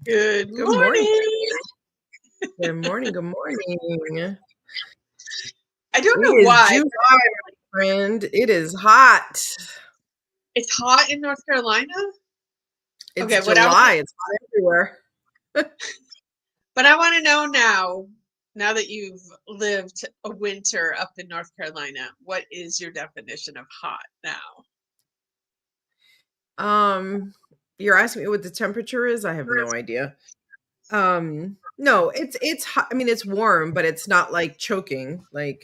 Good Good morning. morning. Good morning. Good morning. I don't It know is why, July, but my friend. It is hot. it's hot in North Carolina. It's Okay, July. It's hot everywhere. but I want to know now that you've lived a winter up in North Carolina, what is your definition of hot now? Um, you're asking me what the temperature is? I have no idea. No, it's hot. I mean, it's warm, but it's not like choking. I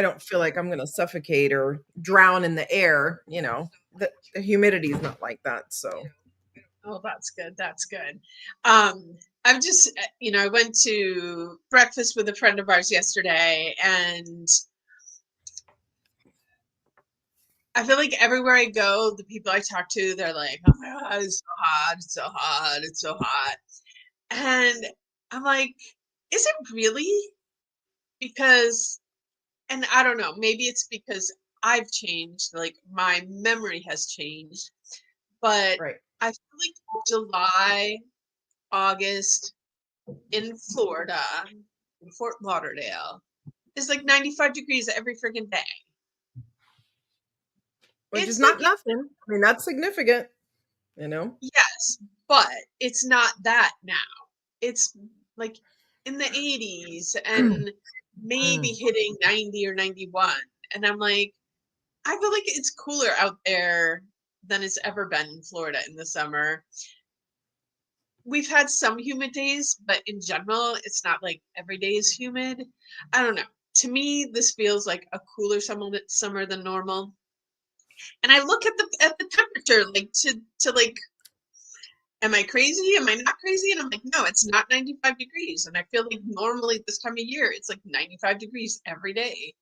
don't feel like I'm gonna suffocate or drown in the air. The humidity is not like that. So Oh, that's good. That's good. Um, I've just, I went to breakfast with a friend of ours yesterday, and I feel like everywhere I go, the people I talk to, they're like, "Oh my God, it's so hot, it's so hot, it's so hot." And I'm like, "Is it really?" Because, and I don't know, maybe it's because I've changed, like my memory has changed, but right. I feel like July, August in Florida, in Fort Lauderdale, is like 95 degrees every freaking day. Which is It's like, not nothing. I mean, that's significant. You know. yes, but it's not that now. It's like in the 80s and maybe hitting 90 or 91. And I'm like, I feel like it's cooler out there than it's ever been in Florida in the summer. We've had some humid days, but in general, it's not like every day is humid. I don't know. To me, this feels like a cooler summer than normal. And I look at the temperature like to like, am I crazy? Am I not crazy? And I'm like, no, it's not 95 degrees. And I feel like normally this time of year, it's like 95 degrees every day.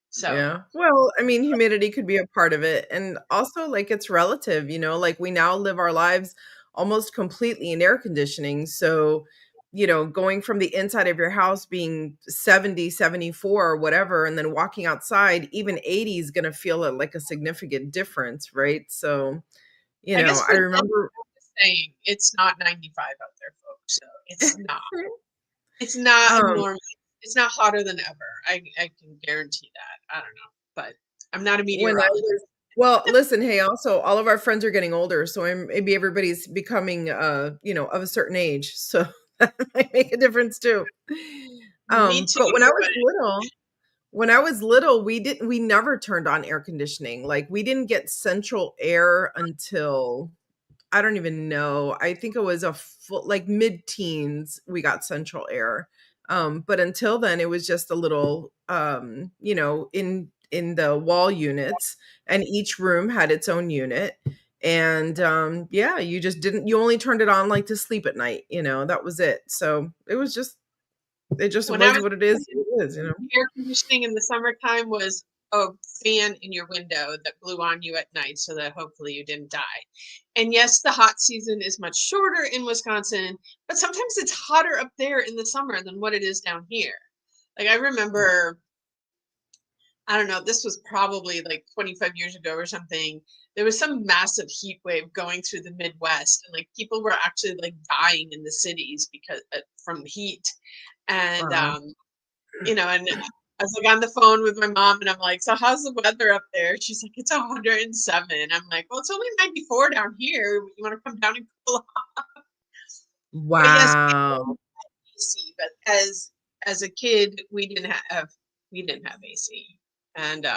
So, Yeah. Well, I mean, humidity could be a part of it. And also, like, it's relative, like we now live our lives almost completely in air conditioning. So, going from the inside of your house being 70, 74, or whatever, and then walking outside, even 80 is going to feel like a significant difference. Right. So, I guess I we're remember. saying it's not 95 out there, folks. So it's not. It's not a um, normal. It's not hotter than ever. I can guarantee that. I don't know, but I'm not a when I meteorologist. was, well, listen, hey, also, all of our friends are getting older. So maybe everybody's becoming, of a certain age. So that might make a difference too. Me too. But But when I was little, we never turned on air conditioning. Like we didn't get central air until I don't even know. I think it was a full, like mid-teens, we got central air. But until then, it was just a little, in the wall units, and each room had its own unit. And yeah, you only turned it on like to sleep at night. That was it. So it just when I was was what it is. It is. air conditioning in the summertime was a fan in your window that blew on you at night so that hopefully you didn't die. And yes, the hot season is much shorter in Wisconsin, but sometimes it's hotter up there in the summer than what it is down here. Like I remember, I don't know, this was probably like 25 years ago or something. There was some massive heat wave going through the Midwest, and like people were actually like dying in the cities because from heat. And Wow. and I was like on the phone with my mom, and I'm like, "So how's the weather up there?" She's like, "It's 107." I'm like, "Well, it's only 94 down here. You want to come down and cool off?" But yes, Wow. AC. But as a kid, we didn't have AC, and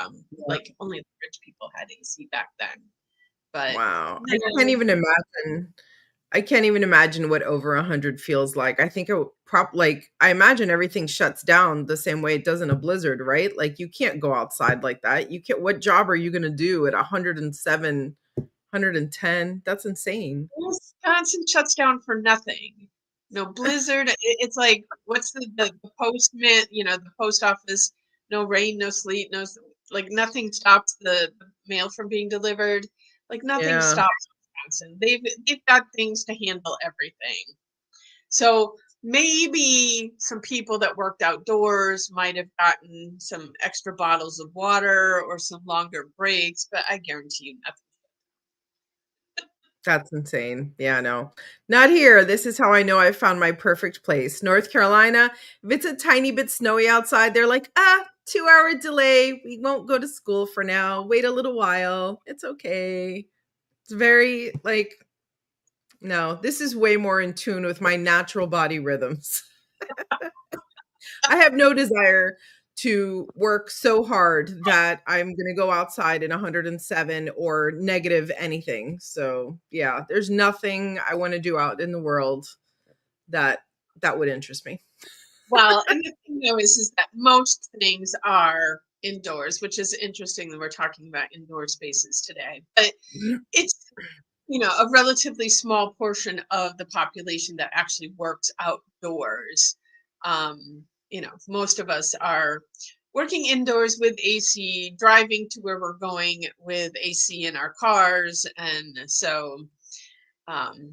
like only the rich people had AC back then. But Wow. yeah, I can't even imagine what over 100 feels like. I think I imagine everything shuts down the same way it does in a blizzard, right? Like you can't go outside like that. You can't What job are you going to do at 107, 110? That's insane. Wisconsin shuts down for nothing. No blizzard. It's like what's the postman? The post office. No rain, no sleet, like nothing stops the mail from being delivered. Like nothing Yeah. stops Wisconsin. They've got things to handle everything. So maybe some people that worked outdoors might have gotten some extra bottles of water or some longer breaks, but I guarantee you nothing. That's insane. Yeah, no. Not here. This is how I know I found my perfect place. North Carolina, if it's a tiny bit snowy outside, they're like, 2 hour delay. We won't go to school for now. Wait a little while. It's okay. It's very like, no, this is way more in tune with my natural body rhythms. I have no desire to work so hard that I'm going to go outside in 107 or negative anything. So, yeah, there's nothing I want to do out in the world that that would interest me. Well, and the thing though is that most things are indoors, which is interesting that we're talking about indoor spaces today. But it's, a relatively small portion of the population that actually works outdoors. Most of us are working indoors with AC, driving to where we're going with AC in our cars. And so, um,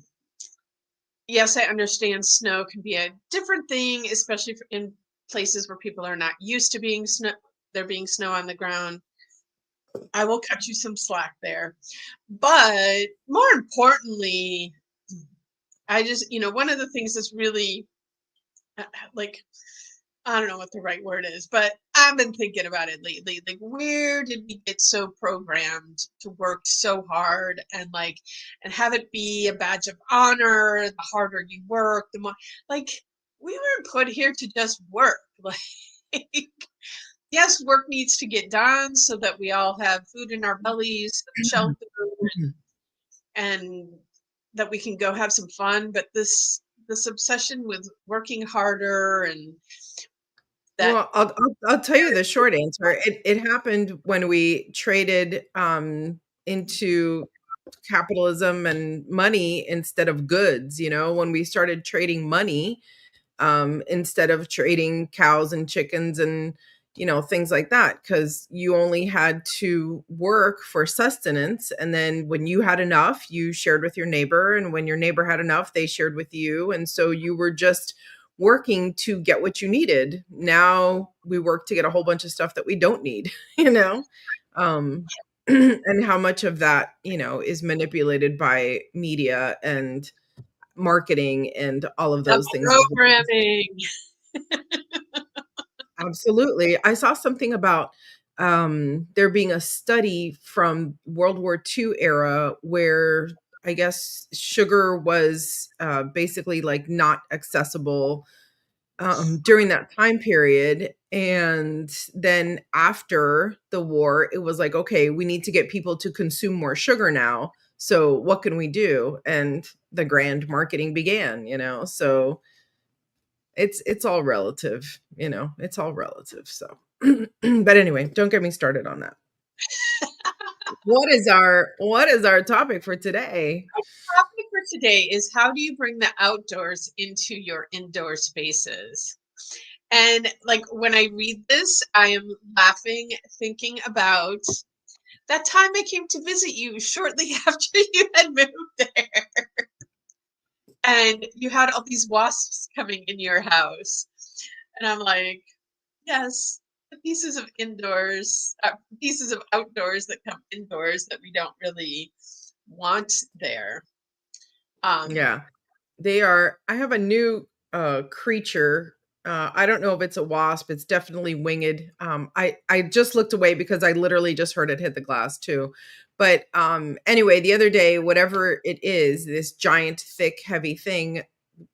yes, I understand snow can be a different thing, especially in places where people are not used to being snow, there being snow on the ground. I will cut you some slack there. But more importantly, I just, one of the things that's really like, I don't know what the right word is, but I've been thinking about it lately. Like, where did we get so programmed to work so hard and have it be a badge of honor? The harder you work, the more, like, we weren't put here to just work. Like, yes, work needs to get done so that we all have food in our bellies, shelter, and that we can go have some fun. But this obsession with working harder and that Well, I'll tell you the short answer. It happened when we traded into capitalism and money instead of goods. When we started trading money instead of trading cows and chickens and things like that, because you only had to work for sustenance, and then when you had enough you shared with your neighbor, and when your neighbor had enough they shared with you, and so you were just working to get what you needed. Now we work to get a whole bunch of stuff that we don't need. um and how much of that is manipulated by media and marketing and all of the those things as well. programming. Absolutely. I saw something about there being a study from World War II era where I guess sugar was basically like not accessible during that time period. And then after the war, it was like, okay, we need to get people to consume more sugar now. So what can we do? And the grand marketing began. So it's all relative, it's all relative. So but anyway, don't get me started on that. What is our topic for today? Our topic for today is, how do you bring the outdoors into your indoor spaces? And like, when I read this, I am laughing, thinking about that time I came to visit you shortly after you had moved there. And you had all these wasps coming in your house. And I'm like, yes, the pieces of outdoors that come indoors that we don't really want there. Um, Yeah, they are. I have a new creature. I don't know if it's a wasp. It's definitely winged. I just looked away because I literally just heard it hit the glass too. But anyway, the other day, whatever it is, this giant, thick, heavy thing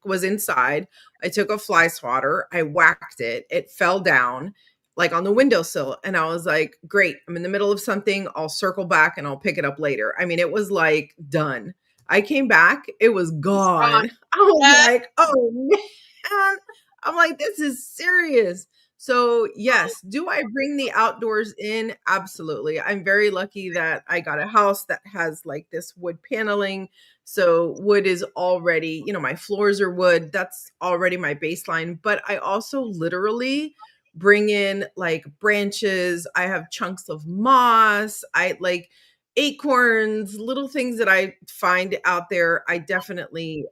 was inside. I took a fly swatter, I whacked it, it fell down like on the windowsill. And I was like, great, I'm in the middle of something. I'll circle back and I'll pick it up later. I mean, it was like done. I came back, it was it's gone. gone. I was Yes. like, oh man. I'm like, this is serious. So, yes, do I bring the outdoors in? Absolutely. I'm very lucky that I got a house that has like this wood paneling. So, wood is already, my floors are wood. That's already my baseline. But I also literally bring in like branches. I have chunks of moss. I like acorns, little things that I find out there. I definitely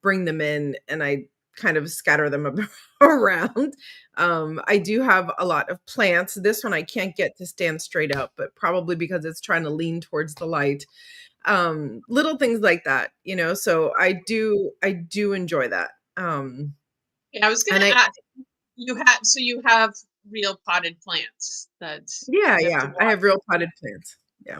bring them in and I kind of scatter them around. I do have a lot of plants. This one I can't get to stand straight up, but probably because it's trying to lean towards the light. Little things like that, so I do enjoy that. Yeah, I was gonna And I ask, you have real potted plants that Yeah, you have to yeah, I water. have real potted plants. Yeah.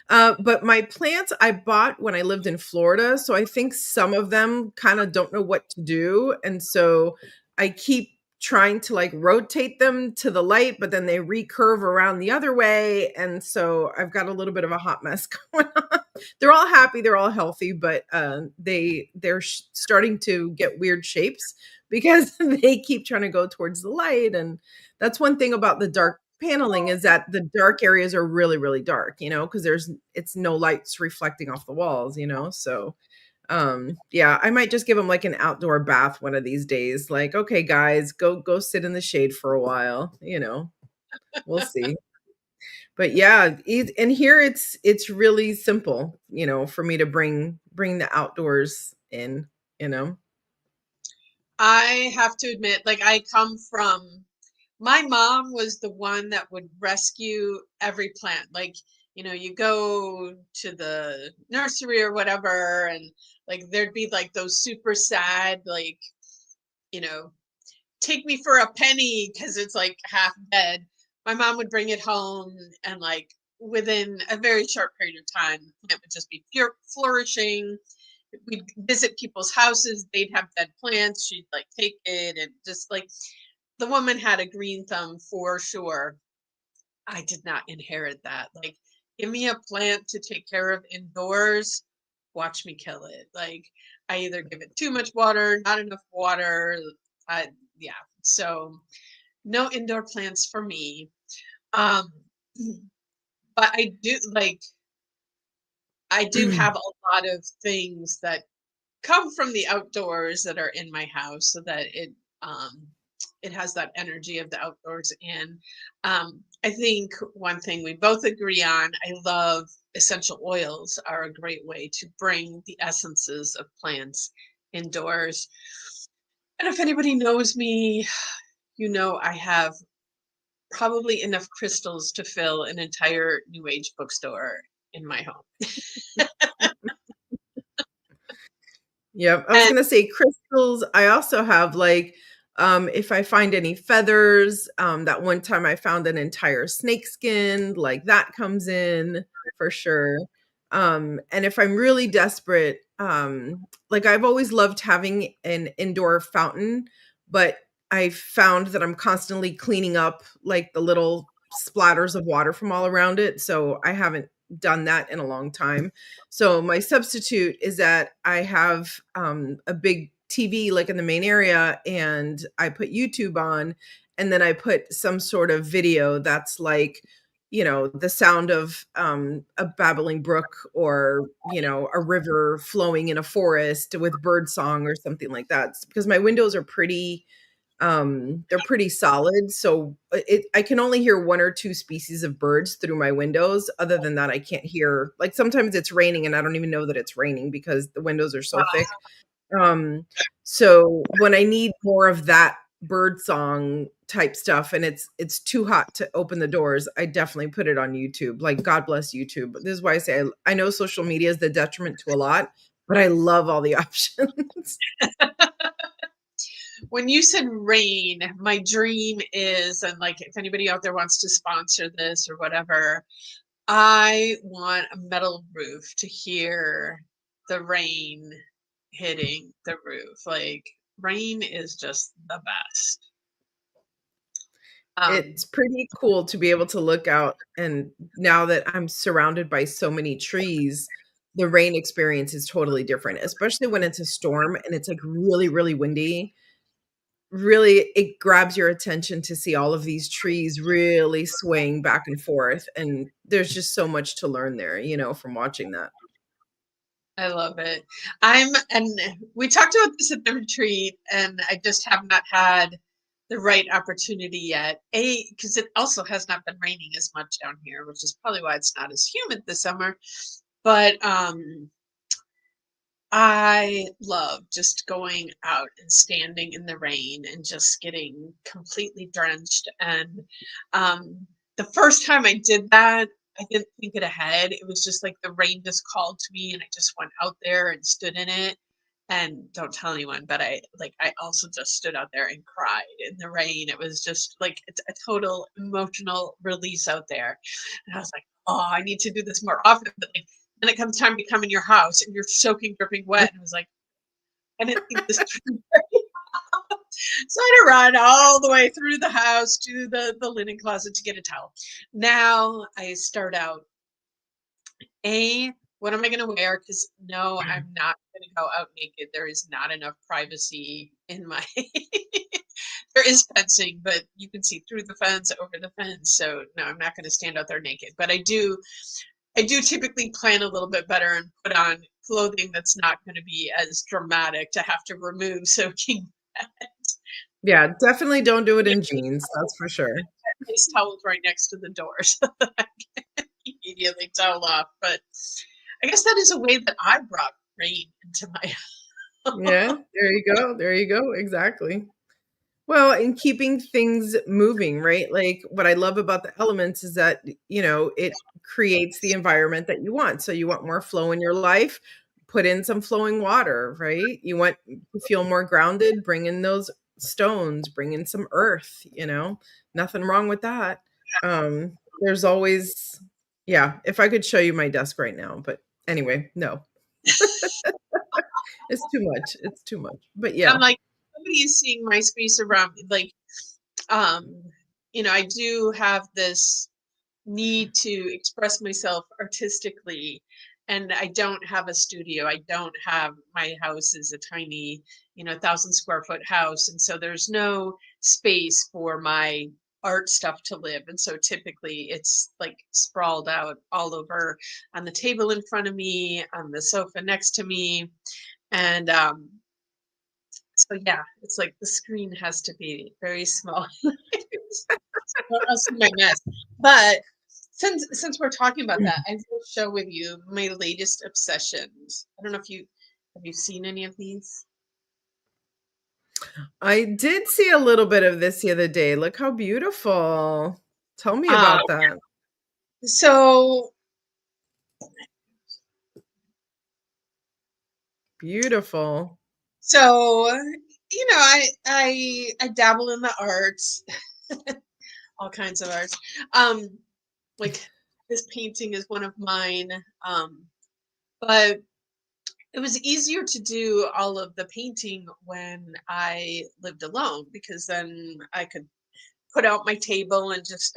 But my plants I bought when I lived in Florida, so I think some of them kinda don't know what to do, and so I keep trying to, like, rotate them to the light, but then they recurve around the other way, and so I've got a little bit of a hot mess going on. They're all happy, they're all healthy, but, they're starting to get weird shapes because they keep trying to go towards the light, and that's one thing about the dark paneling is that the dark areas are really, really dark, because it's no lights reflecting off the walls, so, yeah, I might just give them like an outdoor bath one of these days, like, "Okay, guys, go sit in the shade for a while," we'll see. But yeah, and here it's really simple, for me to bring the outdoors in, you know? I have to admit, like, I come from my mom was the one that would rescue every plant. Like, you go to the nursery or whatever, and like there'd be like those super sad, like, you know, take me for a penny because it's like half dead. My mom would bring it home, and like within a very short period of time, the plant would just be flourishing. We'd visit people's houses, they'd have dead plants, she'd like take it, and just like the woman had a green thumb for sure. I did not inherit that. Like, give me a plant to take care of indoors, watch me kill it. Like, I either give it too much water, not enough water. I, yeah. So, no indoor plants for me. Um, but I do have a lot of things that come from the outdoors that are in my house so that um it has that energy of the outdoors. And I think one thing we both agree on, I love essential oils are a great way to bring the essences of plants indoors. And if anybody knows me, I have probably enough crystals to fill an entire new age bookstore in my home. Yep, I was And gonna say crystals, I also have, like, if I find any feathers, that one time I found an entire snake skin, like, that comes in for sure. And if I'm really desperate, like, I've always loved having an indoor fountain, but I found that I'm constantly cleaning up, like, the little splatters of water from all around it, so I haven't done that in a long time. So my substitute is that I have a big TV like in the main area, and I put YouTube on, and then I put some sort of video that's like, the sound of a babbling brook, or, a river flowing in a forest with bird song or something like that. Because my windows are they're pretty solid, so I can only hear one or two species of birds through my windows. Other than that, I can't hear, like, sometimes it's raining and I don't even know that it's raining because the windows are so thick. um so when I need more of that bird song type stuff and it's too hot to open the doors, I definitely put it on YouTube. Like, God bless YouTube. This is why I say I know social media is the detriment to a lot, but I love all the options. when you said rain, my dream is, and like if anybody out there wants to sponsor this or whatever, I want a metal roof to hear the rain hitting the roof. Like, rain is just the best. It's Um, pretty cool to be able to look out, and now that I'm surrounded by so many trees, the rain experience is totally different, especially when it's a storm and it's, like, really, really windy. Really, it grabs your attention to see all of these trees really swaying back and forth, and there's just so much to learn there, from watching that. I love it. And we talked about this at the retreat, and I just have not had the right opportunity yet. Because it also has not been raining as much down here, which is probably why it's not as humid this summer. But I love just going out and standing in the rain and just getting completely drenched. And the first time I did that, I didn't think it ahead. It was just like the rain just called to me and I just went out there and stood in it. And don't tell anyone, but I also just stood out there and cried in the rain. It was just like it's a total emotional release out there. And I was like, oh, I need to do this more often. But like, then it comes time to come in your house and you're soaking, dripping wet. And I was like, I didn't think this through. So I had to run all the way through the house to the linen closet to get a towel. Now I start out, what am I going to wear? Because no, I'm not going to go out naked. There is not enough privacy in my. There is fencing, but you can see through the fence, over the fence. So no, I'm not going to stand out there naked. But I do typically plan a little bit better and put on clothing that's not going to be as dramatic to have to remove soaking wet. Yeah, definitely don't do it in jeans, that's for sure. Place towels right next to the door so that I can immediately towel off. But I guess that is a way that I brought rain into my Yeah, there you go, exactly. Well, in keeping things moving, right? Like, what I love about the elements is that, it creates the environment that you want. So you want more flow in your life, put in some flowing water, right? You want to feel more grounded, bring in those stones, bring in some earth, nothing wrong with that. There's always, yeah, if I could show you my desk right now, but anyway, no, it's too much. It's too much. But I'm yeah. like, somebody is seeing my space around me. Like, um, I do have this need to express myself artistically, and I don't have a studio. I don't have, my house is a tiny, 1,000 square foot house, and so there's no space for my art stuff to live. And so typically it's like sprawled out all over on the table in front of me, on the sofa next to me. And so yeah, it's like the screen has to be very small. Or else my mess. But since we're talking about that, I will share with you my latest obsessions. I don't know if you have you seen any of these. I did see a little bit of this the other day. Look how beautiful. Tell me Um, about that. so Beautiful. so I dabble in the arts, all kinds of arts. Um, like this painting is one of mine. But it was easier to do all of the painting when I lived alone because then I could put out my table and just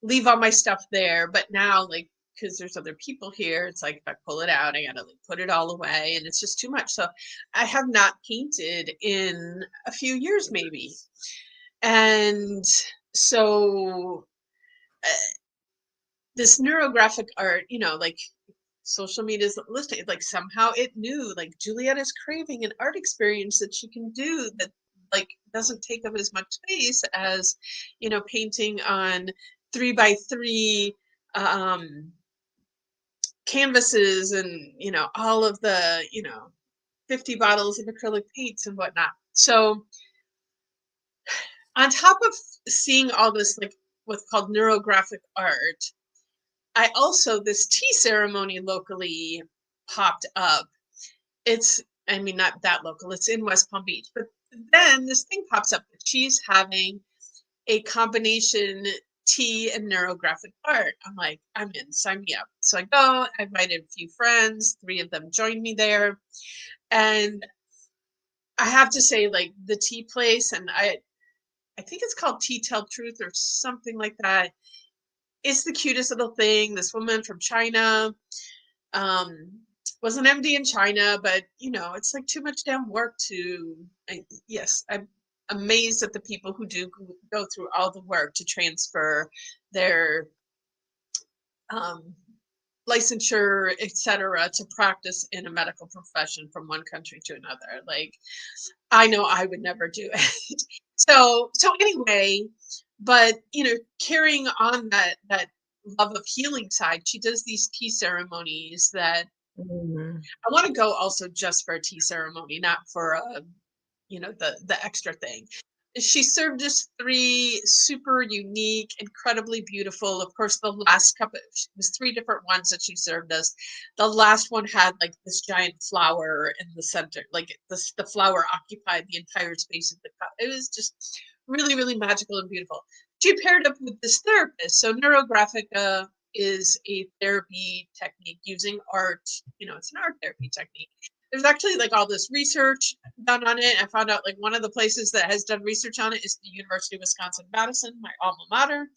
leave all my stuff there. But now, like, because there's other people here, it's like if I pull it out, I gotta like put it all away, and it's just too much. So I have not painted in a few years, maybe, and so this neurographic art, like social media is listing, like somehow it knew like Julietta's craving an art experience that she can do that like doesn't take up as much space as painting on 3 by 3 um canvases and all of the 50 bottles of acrylic paints and whatnot. So on top of seeing all this like what's called neurographic art, I also, this tea ceremony locally popped up. It's, I mean, not that local, it's in West Palm Beach. But then this thing pops up that she's having a combination tea and neurographic art. I'm like, I'm in, sign me up. So I go, I invited a few friends, 3 of them joined me there. And I have to say, like, the tea place, and I think it's called Tea Tell Truth or something like that. It's the cutest little thing. This woman from China, um, was an MD in China, but it's like too much damn work to. Yes, I'm amazed at the people who do go through all the work to transfer their um, licensure, etc., to practice in a medical profession from one country to another. Like, I know I would never do it. So anyway, but carrying on that love of healing side, she does these tea ceremonies that Mhm. I want to go also just for a tea ceremony, not for the extra thing. she served us three super unique, incredibly beautiful. Of course, the last cup, it was three different ones that she served us. The last one had like this giant flower in the center, like the flower occupied the entire space of the cup. It was just really, really magical and beautiful. She paired up with this therapist. So neurographica is a therapy technique using art. You know, it's an art therapy technique. There's actually like all this research done on it. I found out like one of the places that has done research on it is the University of Wisconsin-Madison, my alma mater.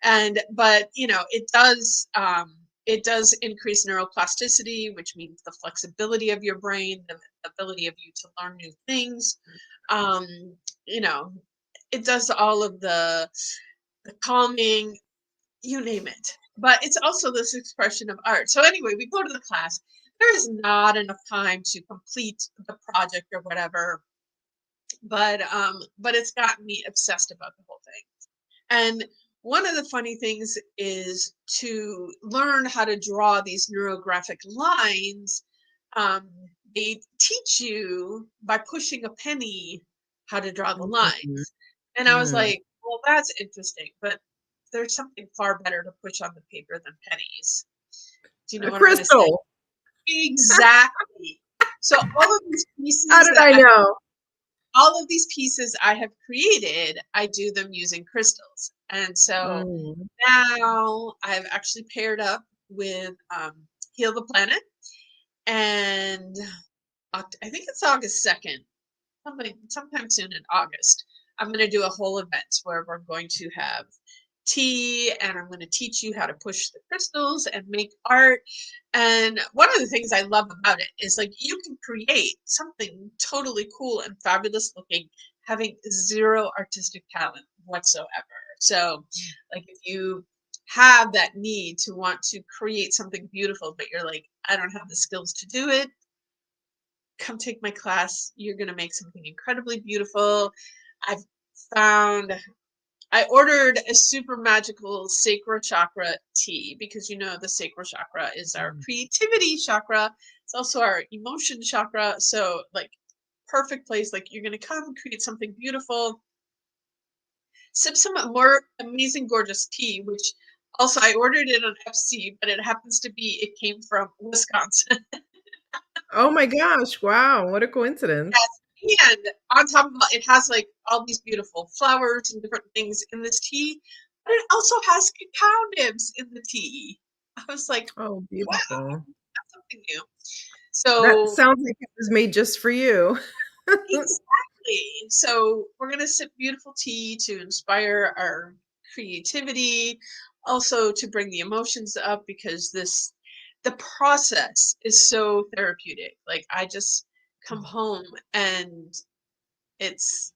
And but you know, it does increase neuroplasticity, which means the flexibility of your brain, the ability of you to learn new things. Um, you know, it does all of the calming, you name it. But it's also this expression of art. So anyway, we go to the class. There is not enough time to complete the project or whatever, but it's gotten me obsessed about the whole thing. And one of the funny things is to learn how to draw these neurographic lines. Um, they teach you by pushing a penny how to draw the Mhm. lines. And I was Mm. like, well, that's interesting, but there's something far better to push on the paper than pennies. Do you know A what I'm going to say? crystal. Exactly. So How did I know? all of these pieces I have created, I do them using crystals. And so Mm. now I've actually paired up with Heal the Planet, and I think it's August 2nd, sometime soon in August. I'm going to do a whole event where we're going to have tea, and I'm going to teach you how to push the crystals and make art. And one of the things I love about it is like you can create something totally cool and fabulous looking, having zero artistic talent whatsoever. So, like if you have that need to want to create something beautiful, but you're like, I don't have the skills to do it, come take my class. You're going to make something incredibly beautiful. I've found I ordered a super magical sacral chakra tea because you know the sacral chakra is our creativity chakra. It's also our emotion chakra. So like perfect place. Like you're gonna come create something beautiful, sip some more amazing, gorgeous tea, which also I ordered it on FC, but it happens to be it came from Wisconsin. Oh my gosh, wow, what a coincidence. Yes, and on top of it has like all these beautiful flowers and different things in this tea, but it also has cacao nibs in the tea. I was like, Oh, wow, beautiful. that's something new. That So sounds like it was made just for you. exactly. So we're gonna sip beautiful tea to inspire our creativity, also to bring the emotions up because the process is so therapeutic. Like I just come home and it's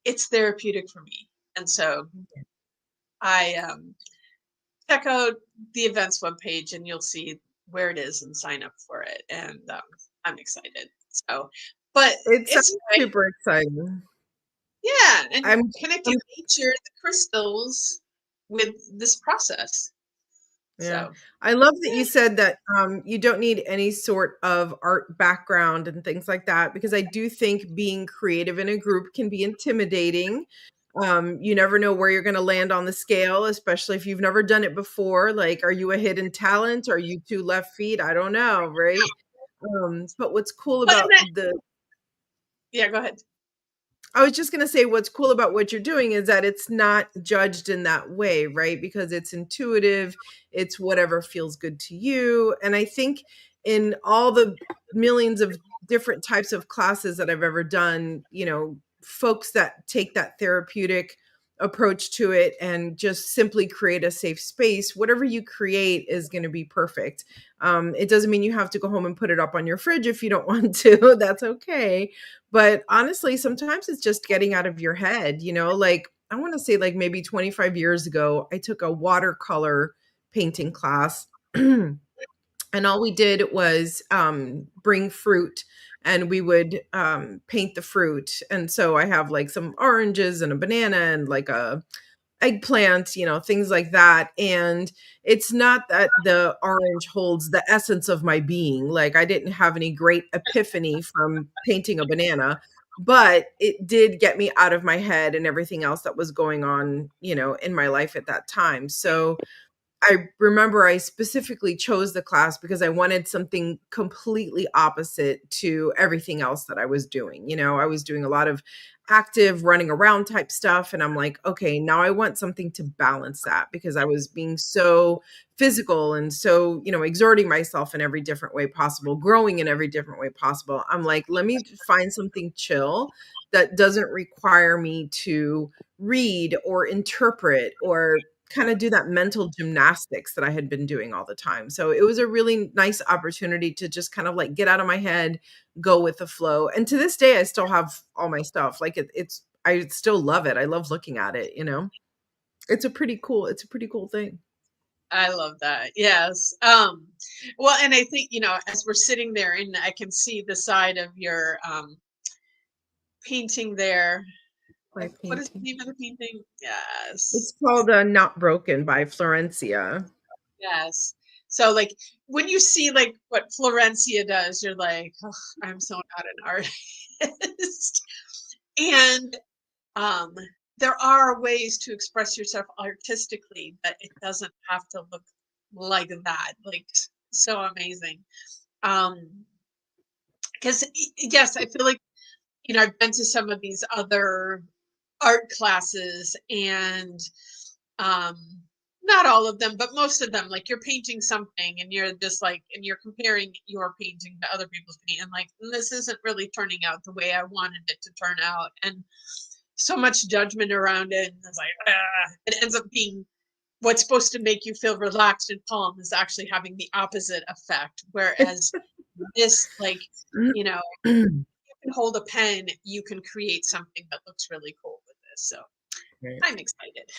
it's therapeutic for me. And so I check out the events webpage and you'll see where it is and sign up for it. And I'm excited. So, but It sounds it's nice, super exciting. yeah, and I'm connecting I'm nature, the crystals with this process. Yeah. So, I love that yeah. you said that, you don't need any sort of art background and things like that, because I do think being creative in a group can be intimidating. You never know where you're gonna land on the scale, especially if you've never done it before. Like, are you a hidden talent? Are you 2 left feet? I don't know, right? But what's cool But in about that, the yeah, go ahead. I was just going to say what's cool about what you're doing is that it's not judged in that way, right? Because it's intuitive, it's whatever feels good to you. And I think in all the millions of different types of classes that I've ever done, folks that take that therapeutic approach to it and just simply create a safe space, whatever you create is going to be perfect. It doesn't mean you have to go home and put it up on your fridge if you don't want to. That's okay, but honestly, sometimes it's just getting out of your head, like I want to say like maybe 25 years ago, I took a watercolor painting class. And all we did was bring fruit and we would paint the fruit. And so I have like some oranges and a banana and like a eggplant, things like that. And it's not that the orange holds the essence of my being. Like I didn't have any great epiphany from painting a banana, but it did get me out of my head and everything else that was going on, in my life at that time. So I remember I specifically chose the class because I wanted something completely opposite to everything else that I was doing. I was doing a lot of active running around type stuff. And I'm like, okay, now I want something to balance that because I was being so physical and so, exerting myself in every different way possible, growing in every different way possible. I'm like, let me find something chill that doesn't require me to read or interpret or kind of do that mental gymnastics that I had been doing all the time. So it was a really nice opportunity to just kind of like get out of my head, go with the flow. And to this day, I still have all my stuff. Like I still love it. I love looking at it. It's a pretty cool thing. I love that. Yes. Well, and I think, as we're sitting there and I can see the side of your painting there. My What is the painting. name of the painting? Yes. It's called Not Broken by Florencia. Yes. So like when you see like what Florencia does, you're like, oh, I'm so not an artist. And um there are ways to express yourself artistically, but it doesn't have to look like that. Like so amazing. Um because yes, I feel like I've been to some of these other art classes and um not all of them, but most of them, like you're painting something and you're just like, and you're comparing your painting to other people's paint and like, this isn't really turning out the way I wanted it to turn out. And so much judgment around it. And it's like, it ends up being what's supposed to make you feel relaxed and calm is actually having the opposite effect. Whereas this, like, you know, you can hold a pen, you can create something that looks really cool with this. So Right. I'm excited.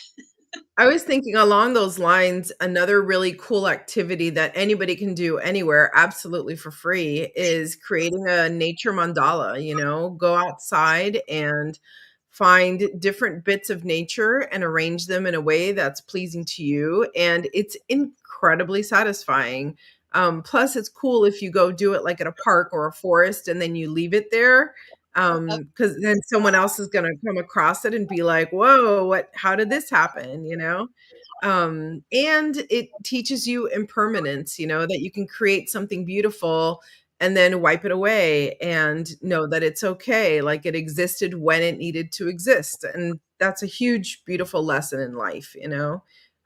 I was thinking along those lines, another really cool activity that anybody can do anywhere, absolutely for free, is creating a nature mandala. Go outside and find different bits of nature and arrange them in a way that's pleasing to you. And it's incredibly satisfying. Plus, it's cool if you go do it like at a park or a forest and then you leave it there, because then someone else is gonna come across it and be like, "Whoa, how did this happen?" And it teaches you impermanence, that you can create something beautiful and then wipe it away and know that it's okay, like it existed when it needed to exist, and that's a huge, beautiful lesson in life.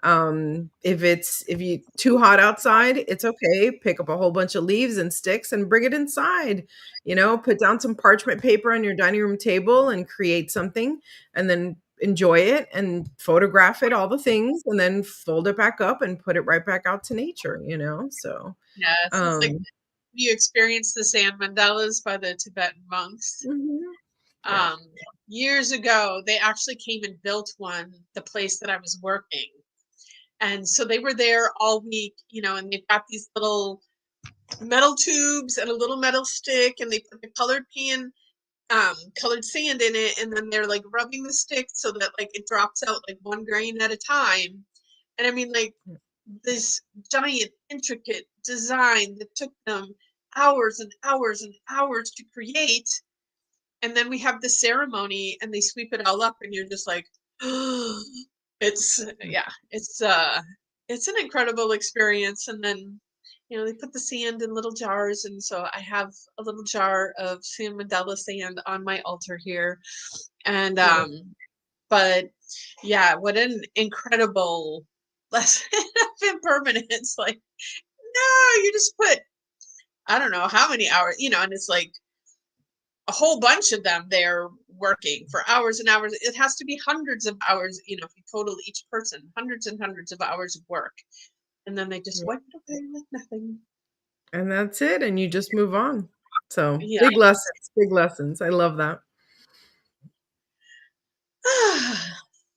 If you too hot outside, it's okay. Pick up a whole bunch of leaves and sticks and bring it inside. Put down some parchment paper on your dining room table and create something and then enjoy it and photograph it, all the things, and then fold it back up and put it right back out to nature. So, Yes, it's like um, you experience the sand mandalas by the Tibetan monks. mhm, yeah. Um, Years ago, they actually came and built one, the place that I was working. And so they were there all week, and they've got these little metal tubes and a little metal stick, and they put the colored sand in it, and then they're like rubbing the stick so that like it drops out like one grain at a time. And I mean, like this giant, intricate design that took them hours and hours and hours to create. And then we have the ceremony and they sweep it all up, and you're just like, it's, yeah, it's an incredible experience. And then, they put the sand in little jars. And so I have a little jar of San Mandela sand on my altar here. And, Beautiful. but yeah, what an incredible lesson of impermanence. Like, no, you just put, I don't know how many hours, and it's like a whole bunch of them there working for hours and hours. It has to be hundreds of hours, if you total each person, hundreds and hundreds of hours of work. And then they just Yeah. wipe it away like nothing. And that's it, and you just move on. So, Yeah. big lessons, big lessons. I love that.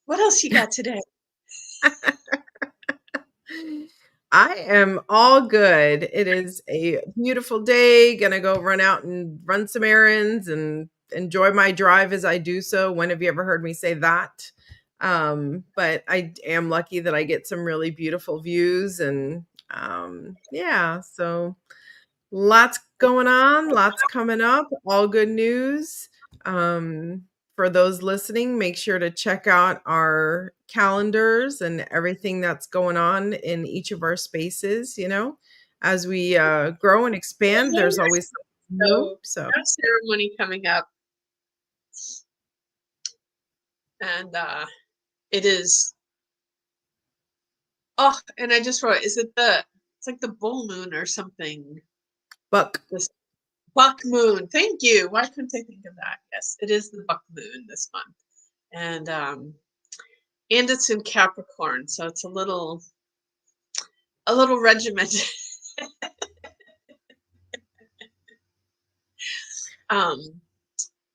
What else you got today? I am all good. It is a beautiful day. Gonna go run out and run some errands and enjoy my drive as I do so. When have you ever heard me say that? But I am lucky that I get some really beautiful views and yeah, so lots going on, lots coming up, all good news. For those listening, make sure to check out our calendars and everything that's going on in each of our spaces, as we grow and expand, there's always something new. So, So, our ceremony coming up, and it is. Oh, and I just wrote, is it it's like the bull moon or something? buck. This buck moon. Thank you. Why couldn't I think of that? Yes, it is the buck moon this month. And it's in Capricorn, so it's a little regimented.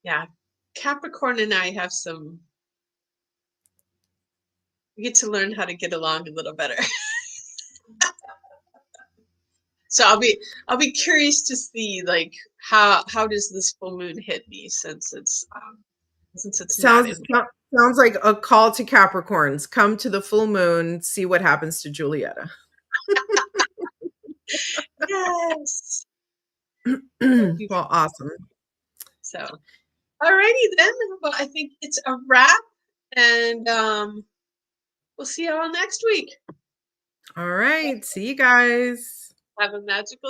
Yeah, Capricorn and I have we get to learn how to get along a little better. So I'll be curious to see like how does this full moon hit me since it's not Sounds in. sounds like a call to Capricorns. Come to the full moon, see what happens to Julietta. Yes. Well, awesome. So, alrighty then. Well, I think it's a wrap, and we'll see y'all next week. All right. See you guys. Have a magical